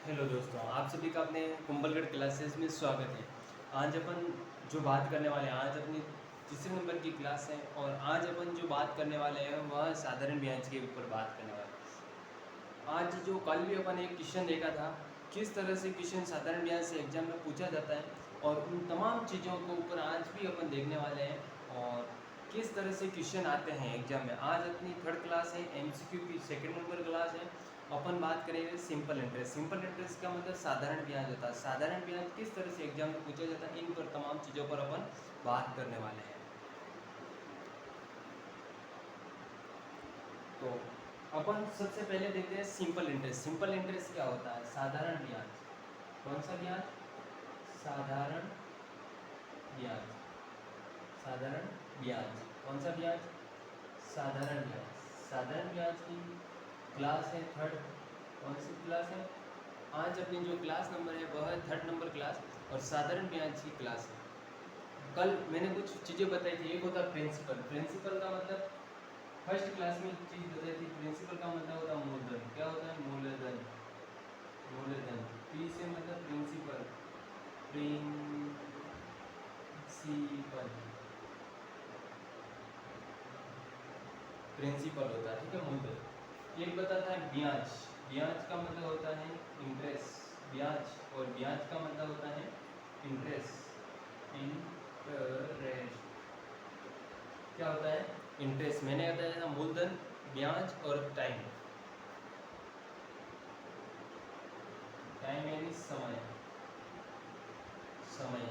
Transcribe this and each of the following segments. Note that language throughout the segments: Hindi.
हेलो दोस्तों, आप सभी का अपने कुंभलगढ़ क्लासेस में स्वागत है। आज अपन जो बात करने वाले हैं, आज अपनी तीसरे नंबर की क्लास है और आज अपन जो बात करने वाले हैं वह साधारण ब्याज के ऊपर बात करने वाले हैं। आज जो कल भी अपन एक क्वेश्चन देखा था, किस तरह से क्वेश्चन साधारण ब्याज से एग्जाम में पूछा जाता है और उन तमाम चीज़ों के ऊपर आज भी अपन देखने वाले हैं और किस तरह से क्वेश्चन आते हैं एग्जाम में। आज अपनी थर्ड क्लास है, एमसीक्यू की सेकंड नंबर क्लास है। अपन बात करेंगे सिंपल इंटरेस्ट। सिंपल इंटरेस्ट का मतलब साधारण ब्याज होता है। साधारण ब्याज किस तरह से एग्जाम में पूछा जाता है, इन पर तमाम चीज़ों पर अपन बात करने वाले हैं। तो अपन सबसे पहले देखते हैं सिंपल इंटरेस्ट। सिंपल इंटरेस्ट क्या होता है? साधारण ब्याज। कौन सा ब्याज? साधारण ब्याज। साधारण ब्याज। कौन सा ब्याज? साधारण ब्याज। साधारण ब्याज की क्लास है थर्ड। कौन सी क्लास है? आज अपनी जो क्लास नंबर है वह है थर्ड नंबर क्लास और साधारण ब्याज की क्लास है। कल मैंने कुछ चीज़ें बताई थी। एक होता है प्रिंसिपल। प्रिंसिपल का मतलब फर्स्ट क्लास में एक चीज़ बताई थी। प्रिंसिपल का मतलब होता है मूलधन। क्या होता है? मूलधन। मूलधन। पी से मतलब प्रिंसिपल। प्रिंसिपल। प्रिंसिपल होता है, ठीक है, मूलधन। एक बताता है ब्याज। ब्याज का मतलब होता है इंटरेस्ट। ब्याज और ब्याज का मतलब होता है इंटरेस्ट। इंटरेस्ट क्या होता है? इंटरेस्ट। मैंने बताया था मूलधन, ब्याज और टाइम। टाइम यानी समय। समय।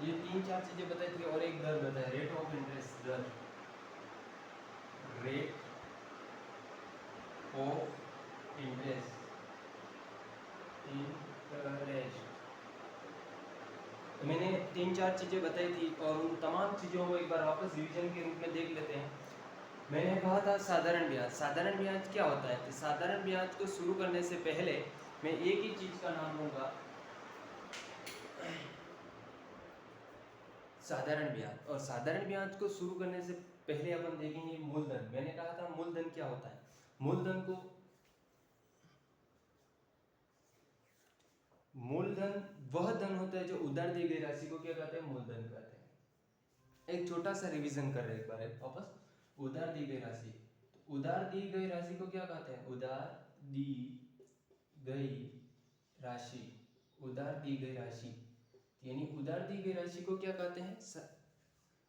ये तीन चार चीजें बताई थी और एक दर बताया, रेट ऑफ इंटरेस्ट। दर, रेट ऑफ इंटरेस्ट। इंटरेस्ट। तो मैंने तीन चार चीज़ें बताई थी और उन तमाम चीज़ों को एक बार वापस रिवीजन के रूप में देख लेते हैं। मैंने कहा था साधारण ब्याज। साधारण ब्याज क्या होता है? तो साधारण ब्याज को शुरू करने से पहले मैं एक ही चीज़ का नाम लूँगा, साधारण ब्याज। और साधारण ब्याज को शुरू करने से पहले अपन देखेंगे मूलधन। मैंने कहा था मूलधन क्या होता है? मूलधन को, मूलधन वह धन होता है जो उधार दी गई राशि को क्या कहते हैं? मूलधन कहते हैं। एक छोटा सा रिवीजन कर रहे हैं एक बार वापस। उधार दी गई राशि, तो उधार दी गई राशि को क्या कहते हैं? उधार दी गई राशि। उधार दी गई राशि यानी उधार दी गई राशि को क्या कहते हैं?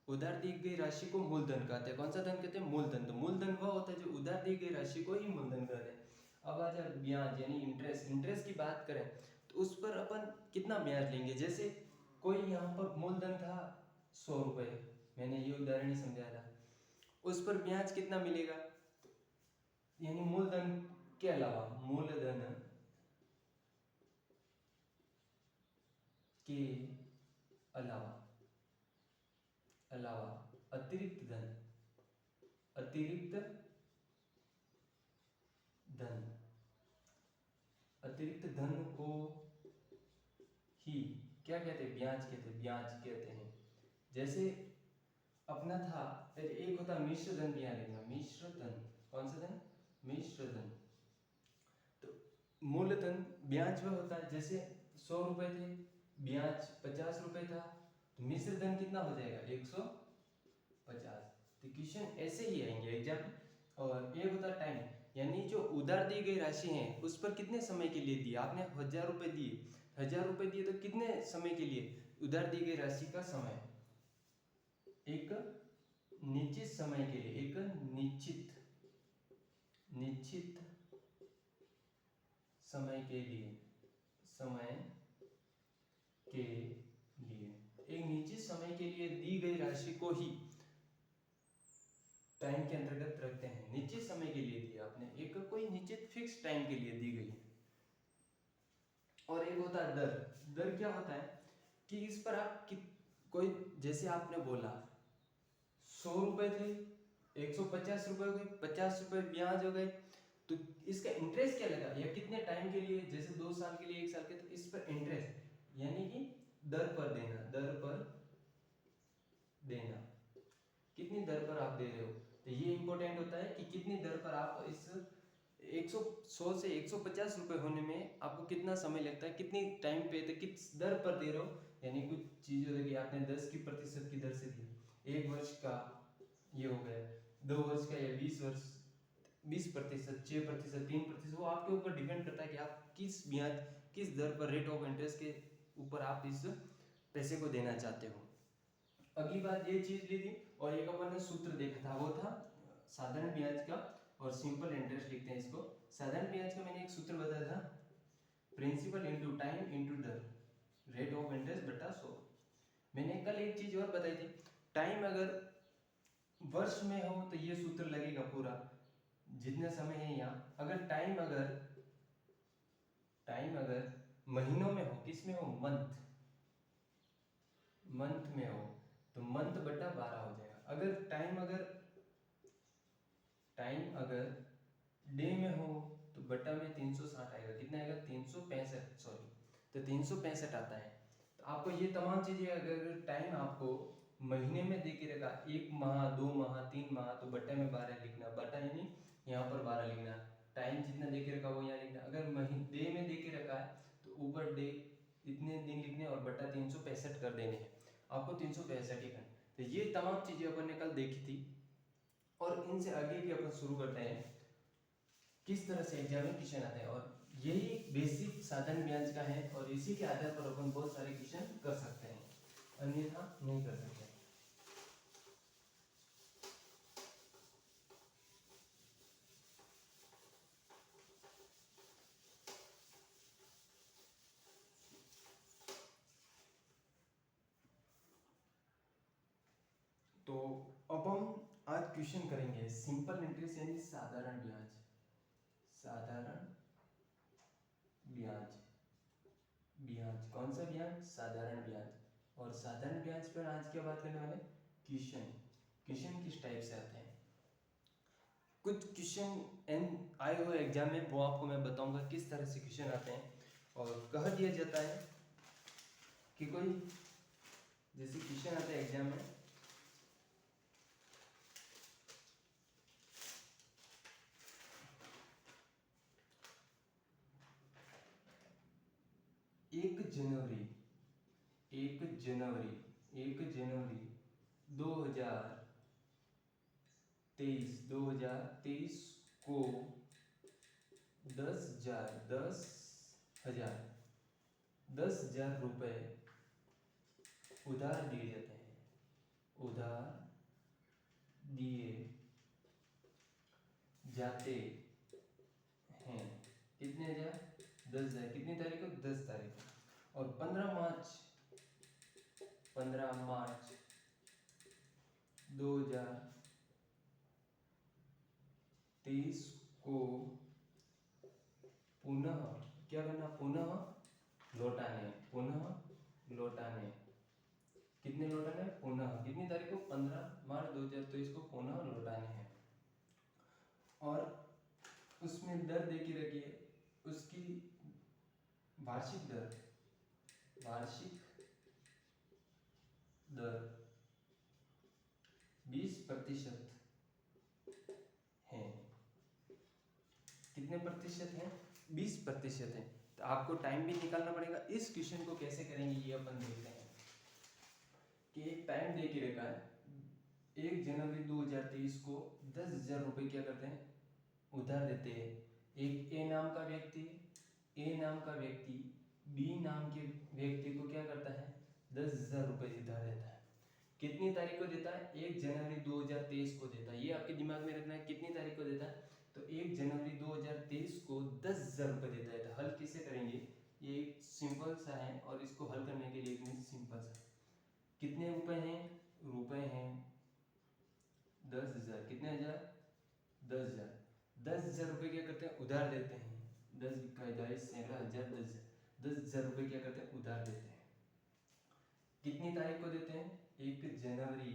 उधार दी गई राशि को मूलधन कहते हैं। कौन सा धन कहते हैं? मूलधन। तो मूलधन वह होता है जो उधार दी गई राशि को ही मूलधन कहते हैं। अब आ जाए ब्याज यानी इंटरेस्ट। इंटरेस्ट की बात करें तो उस पर अपन कितना ब्याज लेंगे? जैसे कोई यहाँ पर मूलधन था 100 रुपये, मैंने ये उदाहरण ही समझाया था, उस पर ब्याज कितना मिलेगा? यानी मूलधन के अलावा, मूलधन के अलावा, अलावा अतिरिक्त धन, अतिरिक्त धन, अतिरिक्त धन को ही क्या कहते हैं? ब्याज कहते हैं। ब्याज कहते हैं। जैसे अपना था, एक होता मिश्र धन भी यहाँ लिखना। मिश्र धन। कौन सा धन? मिश्र धन। तो मूलधन ब्याज वह होता है, जैसे 100 रुपए थे, ब्याज 50 रुपए था, तो मिश्र धन कितना हो जाएगा? 150। तो क्वेश्चन ऐसे ही आएंगे एग्जाम में। और एक होता है टाइम, यानी जो उधार दी गई राशि है उस पर कितने समय के लिए दिया आपने? 1000 रुपये दिए। 1000 रुपये दिए तो कितने समय के लिए? उधार दी गई राशि का समय, एक निश्चित समय के लिए, एक निश्चित निश्चित समय के लिए, समय के लिए, एक निश्चित समय के लिए दी गई राशि को ही टाइम के अंतर्गत रखते हैं। निश्चित समय के लिए दिया आपने, एक कोई निश्चित फिक्स टाइम के लिए दी गई। और एक होता है दर। दर क्या होता है कि इस पर आप कोई, जैसे आपने बोला 100 रुपए थे, 150 रुपए हो गए, 50 रुपए ब्याज हो गए, तो इसका इंटरेस्ट क्या लगा या कितने टाइम के लिए? जैसे 2 साल के लिए, 1 साल के, तो इस पर इंटरेस्ट यानी कि दर पर देना। दर पर देना, कितनी दर पर आप दे रहे हो? तो ये इंपॉर्टेंट होता है कि कितनी दर पर आप इस 100 से 150 रुपये होने में आपको कितना समय लगता है, कितनी टाइम पे तो किस दर पर दे रहे हो। यानी कुछ चीज़ हो गई आपने 10% की दर से दी, 1 वर्ष का ये हो गया, 2 वर्ष का या 20 वर्ष, 20%, 6%, 3%, वो आपके ऊपर डिपेंड करता है कि आप किस ब्याज, किस दर पर, रेट ऑफ इंटरेस्ट के ऊपर आप इस पैसे को देना चाहते हो। अगली बात ये चीज ली थी, और एक अपन ने सूत्र देखा था, वो था साधारण ब्याज का और सिंपल इंटरेस्ट लिखते हैं इसको। साधारण ब्याज का मैंने एक सूत्र बताया था, प्रिंसिपल इंटू टाइम इंटू दर, रेट ऑफ इंटरेस्ट बटा 100। मैंने कल एक चीज और बताई थी, टाइम अगर वर्ष में हो तो ये सूत्र लगेगा पूरा, जितना समय है यहाँ। अगर टाइम अगर महीनों में हो, किस में हो, मंथ में हो, तो मंथ बटा 12 हो जाएगा। टाइम अगर डे में हो तो बटा में 360 आएगा, कितना आएगा, 365, सॉरी, तो 365 आता है। तो आपको ये तमाम चीजें, अगर टाइम आपको महीने में दे के रखा, 1 माह, 2 माह, 3 माह, तो बटे में 12 लिखना, बटा यानी यहाँ पर 12 लिखना, टाइम जितना दे के रखा वो यहाँ लिखना। अगर महीने डे में दे के रखा है तो ऊपर डे इतने दिन लिखने और बटा 365 कर देने हैं, आपको 365 ही करना। तो ये तमाम चीजें अपन ने कल देखी थी, और इनसे आगे भी अपन शुरू करते हैं किस तरह से एग्जाम में क्वेश्चन आते हैं। और यही बेसिक साधारण ब्याज का है, और इसी के आधार पर अपन बहुत सारे क्वेश्चन कर सकते हैं, अन्यथा नहीं कर सकते। तो अब हम आज क्वेश्चन करेंगे सिंपल इंटरेस्ट यानी साधारण ब्याज। साधारण ब्याज, ब्याज कौन सा ब्याज, साधारण ब्याज। और साधारण ब्याज पर आज क्या बात करने वाले, क्वेश्चन। क्वेश्चन किस टाइप से आते हैं, कुछ क्वेश्चन आए हुए एग्जाम में, वो आपको मैं बताऊंगा किस तरह से क्वेश्चन आते हैं। और कह दिया जाता है कि कोई जैसे क्वेश्चन आता है एग्जाम में, एक जनवरी 2023 को 10,000 रुपए उधार दिए जाते हैं, उधार दिए जाते हैं। कितने हजार, 10,000, कितनी तारीख को, 10 तारीख को। और 15 मार्च 2023 को पुनः क्या करना, पुनः लौटाने, कितने लौटाने, पुनः, कितनी तारीख को, 15 मार्च 2023 को पुनः लौटाने हैं। और उसमें दर दे के रखिए, उसकी वार्षिक दर 20% है। कितने प्रतिशत है, 20% है। तो आपको टाइम भी निकालना पड़ेगा। इस क्वेश्चन को कैसे करेंगे ये अपन देखते हैं कि एक टाइम दे के रखा है, 1 जनवरी 2023 को 10,000 रुपये क्या करते हैं, उधार देते हैं। एक ए नाम का व्यक्ति बी नाम के व्यक्ति को क्या करता है, 10,000 रुपये उधार देता है। कितनी तारीख को देता है, 1 जनवरी 2023 को देता है। ये आपके दिमाग में रखना है, कितनी तारीख को देता है, तो 1 जनवरी 2023 को 10,000 रुपये देता है। तो हल किसे करेंगे, ये एक सिंपल सा है, और इसको हल करने के लिए एक सिंपल सा, कितने रुपए हैं, 10,000, कितने हजार, 10,000। 10,000 रुपये क्या करते हैं, उधार देते हैं। 10,000 10,000 रुपये क्या करते हैं, उधार देते हैं। कितनी तारीख को देते हैं, 1 जनवरी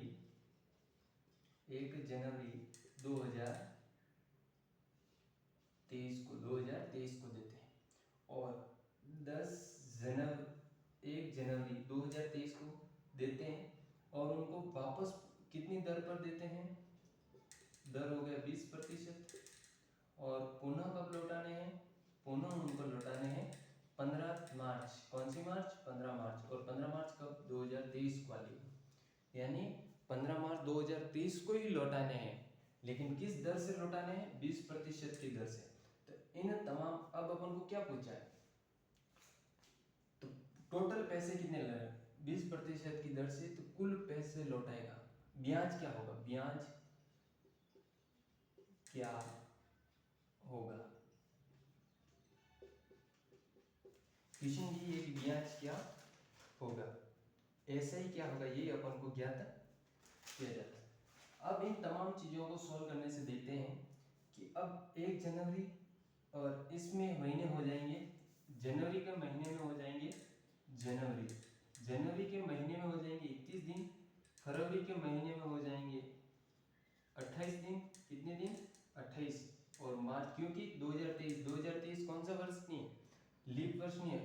2023 को देते हैं। और 1 जनवरी 2023 को देते हैं, और उनको वापस कितनी दर पर देते हैं, दर हो गया 20%, और पुनः कब लौटाने हैं? पुनः उनको लौटाने हैं 15 मार्च। कौन सी मार्च? 15 मार्च। और 15 मार्च कब? 2023 वाली, यानी 15 मार्च 2023 को ही लौटाने हैं। लेकिन किस दर से लौटाने हैं? 20% की दर से। तो इन तमाम, अब अपन को क्या पूछा है? तो टोटल पैसे कितने लग रहे हैं? 20% की दर से, तो कुल पैसे लौटाएगा। ब्याज क्या होगा? ब्याज क्या होगा? किशन जी, ये ब्याज क्या होगा? ऐसा ही क्या होगा, ये अपन को ज्ञात किया जाता है। अब इन तमाम चीजों को सॉल्व करने से देखते हैं कि अब 1 जनवरी और इसमें महीने हो जाएंगे, जनवरी के महीने में हो जाएंगे जनवरी के महीने में हो जाएंगे 21 दिन, फरवरी के महीने में हो जाएंगे 28 दिन। कितने दिन? 28। और मार्च, क्योंकि 2023 कौन सा वर्ष नहीं है? लीप वर्ष नहीं है,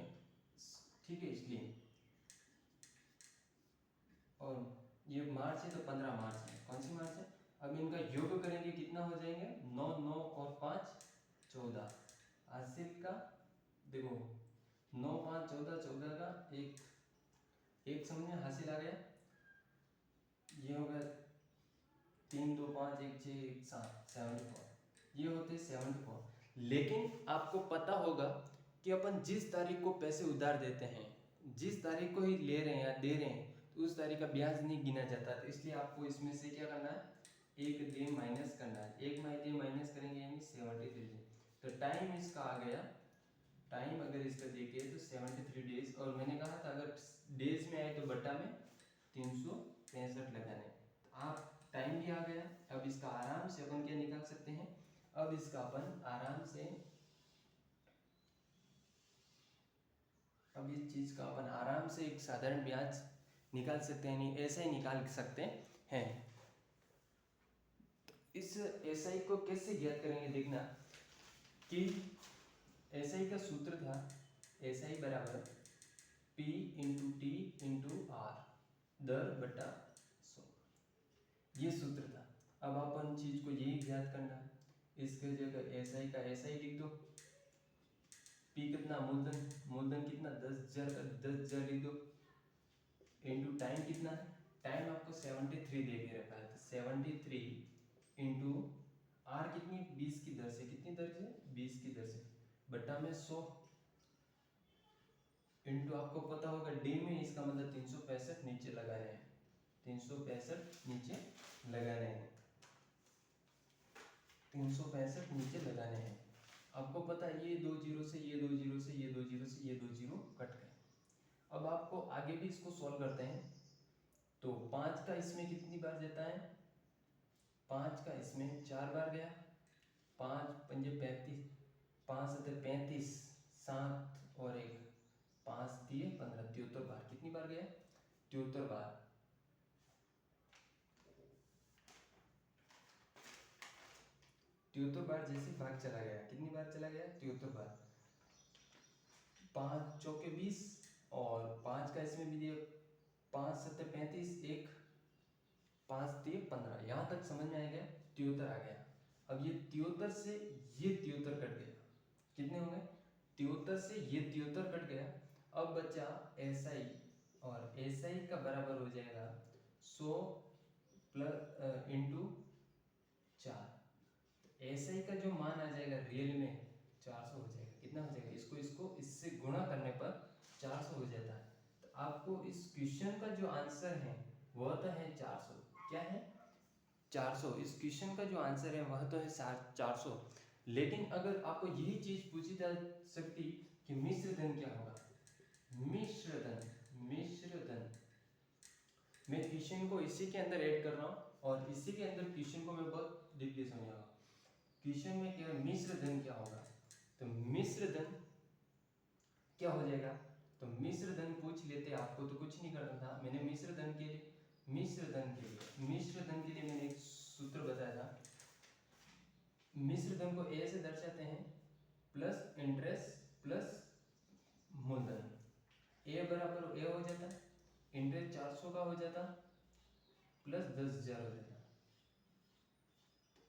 ठीक है, इसलिए। और ये मार्च है, तो 15 मार्च है। कौन सी मार्च है? अब इनका योग करेंगे, कितना हो जाएंगे? 9 9 और 5 14। हासिल का देखो, 9 5 14, 14 का एक समझ में हासिल आ गया। ये हो गया 3 2 5 1 6 1 7 74। ये होते 74। लेकिन आपको पता होगा कि अपन जिस तारीख को पैसे उधार देते हैं, जिस तारीख को ही ले रहे हैं या दे रहे हैं, तो उस तारीख का ब्याज नहीं गिना जाता। तो इसलिए आपको इसमें से क्या करना है? एक दिन माइनस करना है। एक दिन माइनस करेंगे यानी 73 दिन। तो टाइम इसका आ गया, टाइम अगर इसका देखे तो 73 डेज। और मैंने कहा था अगर डेज में आए तो बट्टा में 365 लगाने। आप टाइम भी आ गया। अब इसका आराम से अपन क्या निकाल सकते हैं? अब इसका अपन आराम से, अब इस चीज का अपन आराम से एक साधारण ब्याज निकाल सकते हैं, नहीं ऐसा ही निकाल सकते हैं। इस एसआई को कैसे ज्ञात करेंगे? देखना कि एसआई का सूत्र था, एसआई बराबर P into T into R, दर बटा 100, ये सूत्र था। अब अपन चीज को यही ज्ञात करना है। इसके जगह एसआई का एसआई लिख दो। P कितना? मूलधन कितना? 10,000 लिख दो। इंटू टाइम कितना है? टाइम आपको 73 दे के रखा है, तो 73 इंटू आर कितनी? 20 की दर से। कितनी दर से? 20 की दर से, बट्टा में 100। इंटू आपको पता होगा डी में, इसका मतलब 365 नीचे लगा रहे हैं, 365 नीचे लगाने हैं, 365 नीचे लगाने हैं। आपको पता है ये 2 जीरो से, ये 2 जीरो से, ये 2 जीरो से, ये 2 जीरो कट गए। अब आपको आगे भी इसको सॉल्व करते हैं। तो 5 का इसमें कितनी बार जाता है? 5 का इसमें 4 बार गया। 5 पंजे 35, 5 सत्तर 35, 7 और 1 5 दिए 15, 73 बार। कितनी बार गया? 73 बार। जैसे भाग चला गया, कितनी बार चला गया? 73 बार। 5 चौके 20 और 5 का इसमें भी दिया, 5 सत्तर 35, 1 5 दिए 15। यहाँ तक समझ में आ गया? 73 आ गया। अब ये 73 से ये 73 कट गया, कितने हो गए? 73 से ये 73 कट गया। अब बचा एसआई, और एसआई का बराबर हो जाएगा 100 प्लस इंटू 4। एसआई का जो मान आ जाएगा रियल में 400 हो जाएगा। कितना हो जाएगा? इसको इससे गुणा करने पर 400 हो जाता है। तो आपको इस क्वेश्चन का जो आंसर है वह तो है 400। क्या है? 400। इस क्वेश्चन का जो आंसर है वह तो है 400। लेकिन अगर आपको यही चीज पूछी जा सकती कि मिश्र धन क्या होगा? मिश्र धन मैं क्वेश्चन को इसी के अंदर ऐड कर रहा हूँ और इसी के अंदर क्वेश्चन को मैं बहुत डीपली समझाऊंगा। क्वेश्चन में क्या मिश्र धन क्या होगा? तो मिश्र धन क्या हो जाएगा? तो मिश्र धन पूछ लेते, आपको तो कुछ नहीं करना था। मैंने मिश्र धन के लिए मैंने एक सूत्र बताया था। मिश्र धन को ए से दर्शाते हैं, प्लस इंटरेस्ट प्लस मूलधन। ए बराबर ए हो जाता, इंटरेस्ट 400 का हो जाता, प्लस 10,000 हो जाता।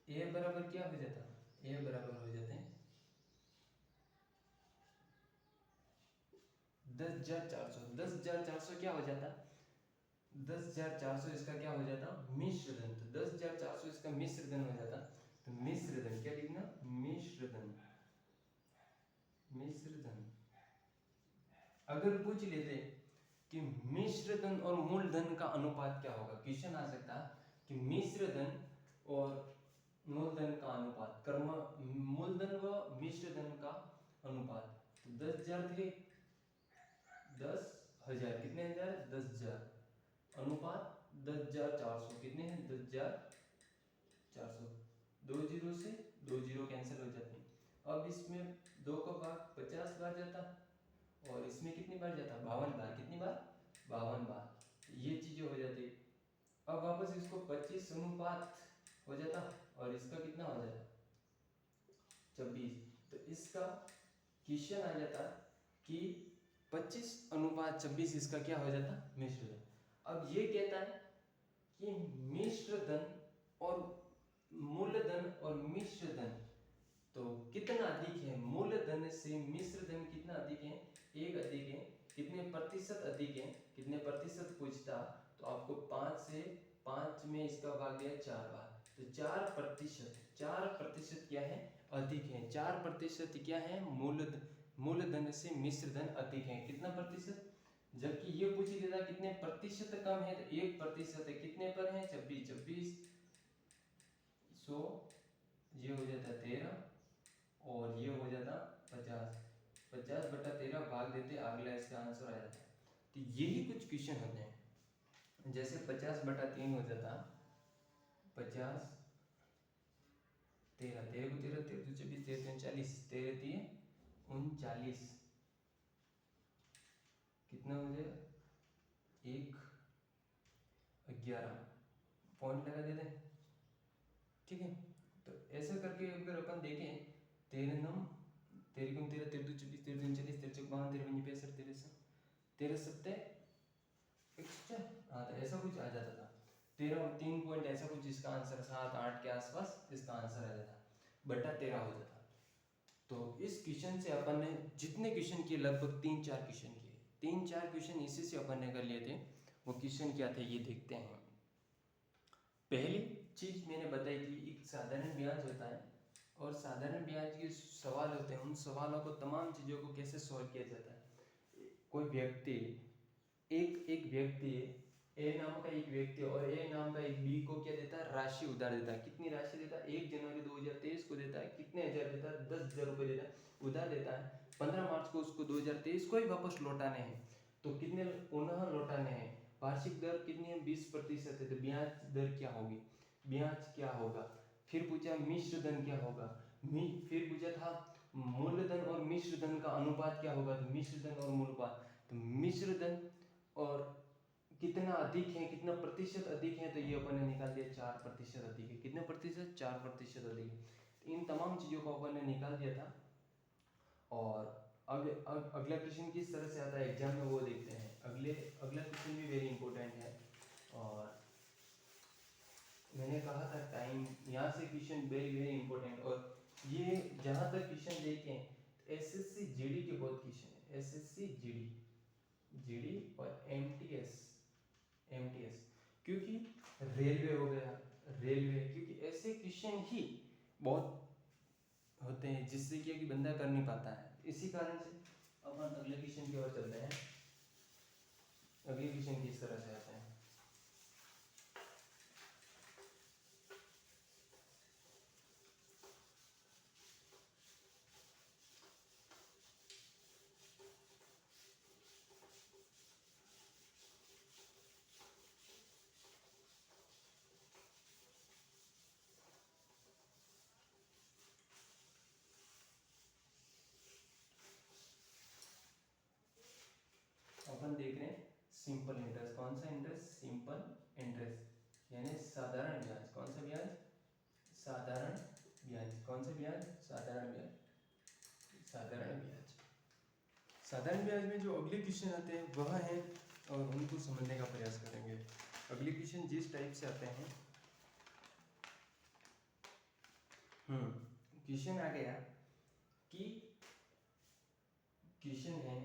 ए बराबर क्या हो जाता? ये बराबर हो जाते हैं 10,400। 10,400 क्या हो जाता? 10,400 इसका क्या हो जाता? मिश्र धन। तो 10,400 इसका मिश्र धन हो जाता। तो मिश्र धन क्या लिखना? मिश्र धन। मिश्र धन अगर पूछ लेते कि मिश्र धन और मूल धन का अनुपात क्या होगा, क्वेश्चन आ सकता कि मिश्र धन और मूलधन का अनुपात, कर्म मूलधन व मिश्र धन का अनुपात। तो 10,000 थे, 10,000 कितने हजार? 10,000 अनुपात 10,400 कितने हैं? 10,400। 2 जीरो से 2 जीरो कैंसिल हो जाते हैं। अब इसमें 2 का भाग 50 बार जाता और इसमें कितनी बार जाता? 52 बार। कितनी बार? 52 बार। ये चीजें हो जाती। अब वापस इसको 25 अनुपात हो जाता और इसका कितना हो जाता? 26। तो इसका क्वेश्चन आ जाता कि 25 अनुपात 26 इसका क्या हो जाता? मिश्र धन। अब ये कहता है कि मिश्र धन और मूलधन और मिश्र धन तो कितना अधिक है? मूलधन से मिश्र धन कितना अधिक है? 1 अधिक है। कितने प्रतिशत अधिक है? कितने प्रतिशत पूछता तो आपको 5 से 5 में इसका भाग दिया 4 बार। तो 4%। 4% क्या है? अधिक है। 4% क्या है? मूलधन से मिश्र धन अधिक है। कितना प्रतिशत? जबकि ये पूछ लेता कितने प्रतिशत कम है तो 1% है। कितने पर है? 26। 26 100 ये हो जाता 13 और ये हो जाता 50। 50/13 भाग देते, अगला इसका आंसर आ जाता। तो यही कुछ क्वेश्चन होते हैं। जैसे 50/3 हो जाता 50 13 13 को 13 13 24 13 40 13 39 कितना हो जाएगा? 1 11 पॉइंट लगा देते हैं। ठीक है, तो ऐसा करके अगर अपन देखें 13 नम 13 13 13 24 13 39 13 54 53 65 13 सत्ते 104। हाँ, तो ऐसा कुछ आ जाता था। 13 3 पॉइंट ऐसा कुछ इसका आंसर 7 8 के आसपास इसका आंसर आ जाता बटा 13 हो जाता। तो इस क्वेश्चन से अपन ने जितने क्वेश्चन किए लगभग 3-4 क्वेश्चन किए। 3-4 क्वेश्चन इसी से अपन ने कर लिए थे। वो क्वेश्चन क्या थे ये देखते हैं। पहली चीज मैंने बताई थी एक साधारण ब्याज होता है और साधारण ब्याज के सवाल होते हैं। उन सवालों को तमाम चीज़ों को कैसे सॉल्व किया जाता है। कोई व्यक्ति एक व्यक्ति ए नाम का एक व्यक्ति और ए नाम का एक बी को क्या देता है? राशि उधार देता है। कितनी राशि देता है? 1 जनवरी 2023 को देता है। कितने हजार देता है? 10,000 रुपये देता है उधार देता है। 15 मार्च को उसको 2023 को ही वापस लौटाने हैं। तो कितने पुनः लौटाने हैं? वार्षिक दर कितनी है? 20% है। तो ब्याज दर क्या होगी? ब्याज क्या होगा? फिर पूछा मिश्र धन क्या होगा? फिर पूछा था मूलधन और मिश्र धन का अनुपात क्या होगा? तो मिश्र धन और मूलपात। तो मिश्र धन और कितना अधिक है, कितना प्रतिशत अधिक है? तो ये अपन ने निकाल दिया 4% अधिक है। कितने प्रतिशत? 4% अधिक है। इन तमाम चीजों को अपन ने निकाल दिया था। और अगला क्वेश्चन किस तरह से आता है एग्जाम में वो देखते हैं। अगला क्वेश्चन भी वेरी इंपॉर्टेंट है। और मैंने कहा था टाइम, यहाँ से क्वेश्चन वेरी वेरी इंपॉर्टेंट। और ये जहाँ तक क्वेश्चन देखें एसएससी जीडी के बहुत क्वेश्चन है। एसएससी जीडी और एमटीएस क्योंकि रेलवे हो गया, रेलवे क्योंकि ऐसे क्वेश्चन ही बहुत होते हैं जिससे कि बंदा कर नहीं पाता है। इसी कारण से अपन अगले क्वेश्चन की ओर चलते हैं। अगले क्वेश्चन किस तरह से आते हैं। अपन देख रहे हैं सिंपल इंटरेस्ट। कौन सा इंटरेस्ट? सिंपल इंटरेस्ट यानी साधारण ब्याज। कौन सा ब्याज? साधारण ब्याज। कौन सा ब्याज? साधारण ब्याज। साधारण ब्याज। साधारण ब्याज में जो अगले क्वेश्चन आते हैं वह है और उनको समझने का प्रयास करेंगे। अगले क्वेश्चन जिस टाइप से आते हैं क्वेश्चन आ गया कि क्वेश्चन है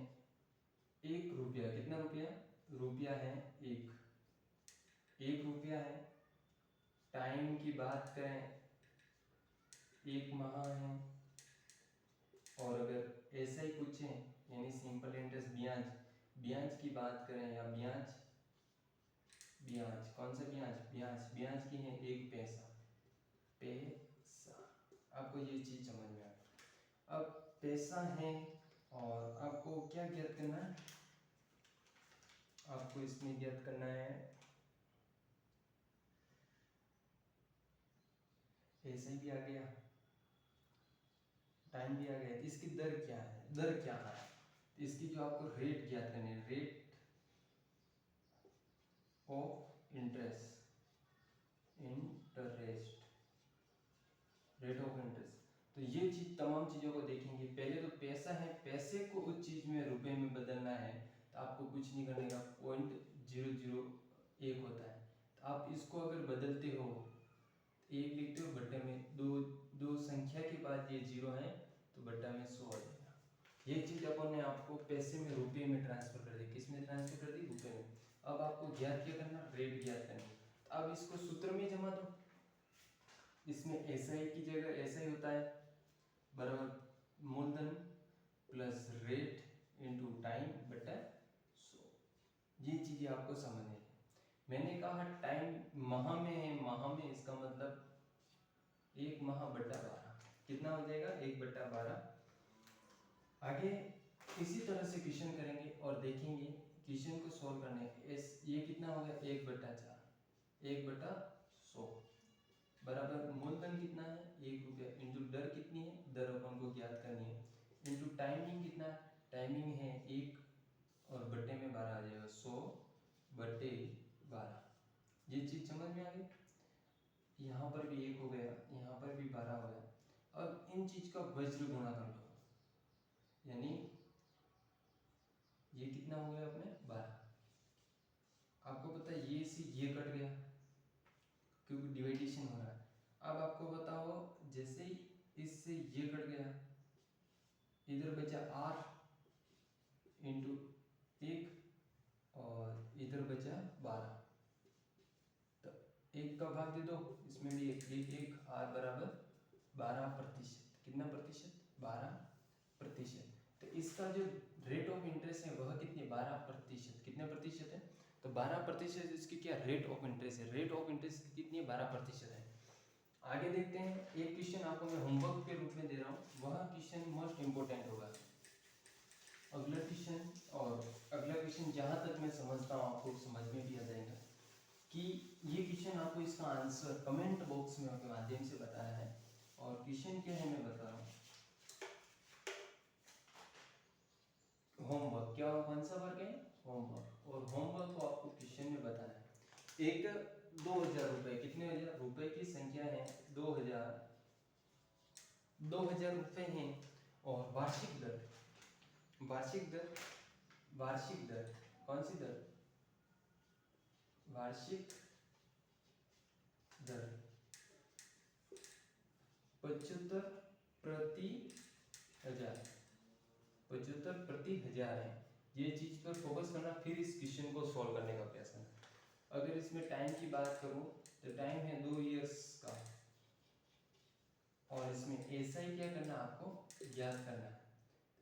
1 रुपया, कितना रुपया, रुपया है 1 रुपया है। टाइम की बात करें 1 माह है। और अगर ऐसा ही पूछें यानी सिंपल इंटरेस्ट ब्याज, ब्याज की बात करें या ब्याज, ब्याज कौन सा ब्याज, ब्याज, ब्याज की है 1 पैसा, पैसा। आपको ये चीज समझ में आ गई। अब पैसा है और आपको क्या ज्ञात करना है, आपको इसमें ज्ञात करना है ऐसे भी आ गया, टाइम भी आ गया, इसकी दर क्या है, दर क्या है, इसकी जो आपको रेट ज्ञात करनी है, rate of interest, rate of interest. तो ये चीज तमाम चीजों को देखेंगे। पहले तो पैसा है, पैसे को उस चीज में रुपए में बदलना है तो आपको कुछ नहीं करने का, 0.001 होता है। तो आप इसको अगर बदलते हो, एक लिखते हो बट्टे में दो संख्या के बाद ये 0 है तो बट्टा में 100 आ जाएगा। ये चीज अपन ने आपको पैसे में रुपए में ट्रांसफर कर दी, किस में ट्रांसफर कर दी, रुपए में। अब आपको ज्ञात क्या करना, रेट ज्ञात करना। तो अब इसको सूत्र में जमा दो, इसमें एसआई की जगह ऐसा ही होता है, बराबर मूलधन प्लस रेट इनटू टाइम बटा 100। ये चीजें आपको समझनी है। मैंने कहा टाइम माह में है, माह में इसका मतलब 1 माह बटा 12, कितना हो जाएगा, 1/12। आगे इसी तरह से क्वेश्चन करेंगे और देखेंगे क्वेश्चन को सॉल्व करने। ये कितना हो गया, 1/4, 1/100 बराबर मूलधन कितना है 1 रुपया, इंटू दर कितनी है, दर अपन को ज्ञात करनी है, इंटू टाइमिंग कितना, टाइमिंग है 1 और बट्टे में 12 आ जाएगा, 100/12। ये चीज समझ में आ गई। यहाँ पर भी 1 हो गया, यहाँ पर भी 12 हो गया। अब इन चीज का वज्र गुणा कर लो, यानी ये कितना हो गया अपने 12। आपको पता है ये से ये कट गया क्योंकि डिवाइडेशन हो रहा है। अब आपको बताओ जैसे ही इससे ये कट गया, इधर बचा r इंटू 1 और इधर बचा 12, तो 1 का भाग दे दो, इसमें भी 1 r बराबर 12%, कितना प्रतिशत, 12%। तो इसका जो रेट ऑफ इंटरेस्ट है वह कितनी, 12%, कितने प्रतिशत है, तो 12% इसकी क्या रेट ऑफ इंटरेस्ट है, रेट ऑफ इंटरेस्ट कितनी है, 12% है। आगे देखते हैं, एक क्वेश्चन आपको मैं होमवर्क के रूप में दे रहा हूँ, वह क्वेश्चन मोस्ट इंपोर्टेंट होगा। अगला क्वेश्चन, और अगला क्वेश्चन जहाँ तक मैं समझता हूँ आपको समझ में भी आ जाएगा कि ये क्वेश्चन आपको इसका आंसर कमेंट बॉक्स में के माध्यम से बताना है। और क्वेश्चन क्या है मैं बता रहा हूँ, होमवर्क, क्या कौन सा वर्क है, होमवर्क। और होमवर्क को आपको क्वेश्चन में बताना है। एक 2000 रुपए, कितने हजार रुपए की संख्या है, 2000 रुपए हैं और वार्षिक दर, वार्षिक दर, वार्षिक दर कौन सी दर, वार्षिक दर 75/1000, 75/1000 है। ये चीज पर फोकस करना, फिर इस क्वेश्चन को सॉल्व करने का प्रयास करना। अगर इसमें टाइम की बात करूं तो टाइम है 2 इयर्स का, और इसमें एसआई क्या करना आपको ज्ञात करना है,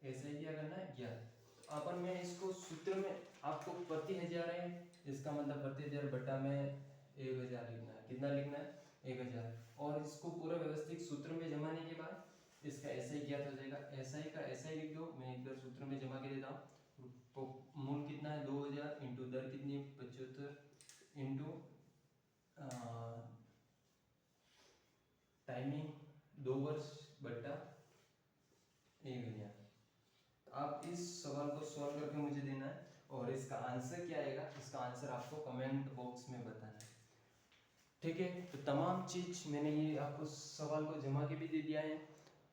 एसआई क्या करना है ज्ञात। तो अपन में इसको सूत्र में आपको प्रति हजार है, इसका मतलब प्रति हजार बटा में 1000 लिखना है, कितना लिखना है 1000। और इसको पूरा व्यवस्थित सूत्र में जमाने के बाद इसका एसआई ज्ञात हो जाएगा। एसआई का एसआई लिख दो, मैं इधर सूत्र में जमा के देता हूँ। तो मूल कितना है 2000 इंटू दर कितनी है 75 इंटू टाइमिंग 2 वर्ष बट्टा 1000। आप इस सवाल को सॉल्व करके मुझे देना है और इसका आंसर क्या आएगा, इसका आंसर आपको कमेंट बॉक्स में बताना है, ठीक है। तो तमाम चीज मैंने ये आपको सवाल को जमा के भी दे दिया है,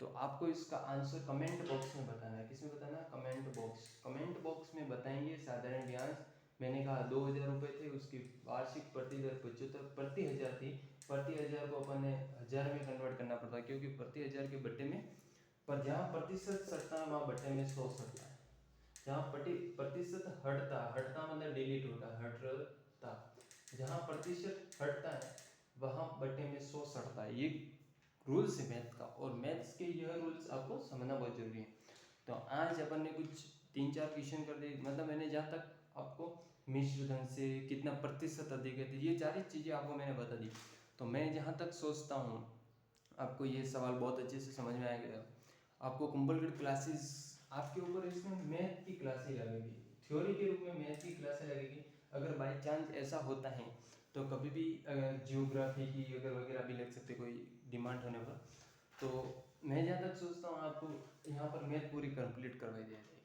तो आपको इसका आंसर कमेंट बॉक्स में बताना है। किसमें बताना है, कमेंट बॉक्स, कमेंट बॉक्स में बताएंगे। साधारण ब्याज मैंने कहा 2000 रुपए थे, उसकी वार्षिक प्रति दर 75/1000 थी, प्रति 1000 को अपन ने 1000 में कन्वर्ट करना पड़ता है, क्योंकि प्रति 1000 के बट्टे में, पर जहाँ प्रतिशत सटता है वहाँ बट्टे में 100 सटता है। जहाँ प्रतिशत हटता मतलब डिलीट होता है, हटता, जहाँ प्रतिशत हटता है वहाँ बट्टे में 100 सटता है। ये रूल्स है मैथ का, और मैथ्स के यह रूल्स आपको समझना बहुत जरूरी है। तो आज अपन ने कुछ 3-4 क्वेश्चन कर दिए, मतलब मैंने जहाँ तक आपको मिश्र धन से कितना प्रतिशत अधिक है, ये सारी चीज़ें आपको मैंने बता दी। तो मैं जहाँ तक सोचता हूँ आपको ये सवाल बहुत अच्छे से समझ में आएगा। आपको कुंभलगढ़ क्लासेस आपके ऊपर, इसमें मैथ की क्लासें लगेगी, थ्योरी के रूप में मैथ की क्लासें लगेगी। अगर बाई चांस ऐसा होता है तो कभी भी अगर जियोग्राफी की अगर वगैरह भी लग सकते कोई डिमांड होने पर, तो मैं जहाँ तक सोचता हूँ आपको यहाँ पर मैथ पूरी कंप्लीट करवाई जाएगी।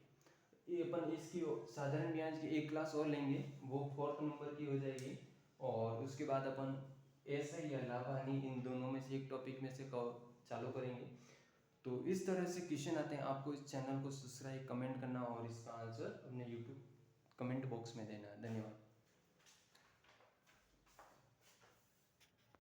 ये अपन इसकी साधारण ब्याज की एक क्लास और लेंगे, वो 4th नंबर की हो जाएगी, और उसके बाद अपन ऐसे या लाभ हानि इन दोनों में से एक टॉपिक में से चालू करेंगे। तो इस तरह से क्वेश्चन आते हैं। आपको इस चैनल को सब्सक्राइब, कमेंट करना और इसका आंसर अपने यूट्यूब कमेंट बॉक्स में देना है। धन्यवाद।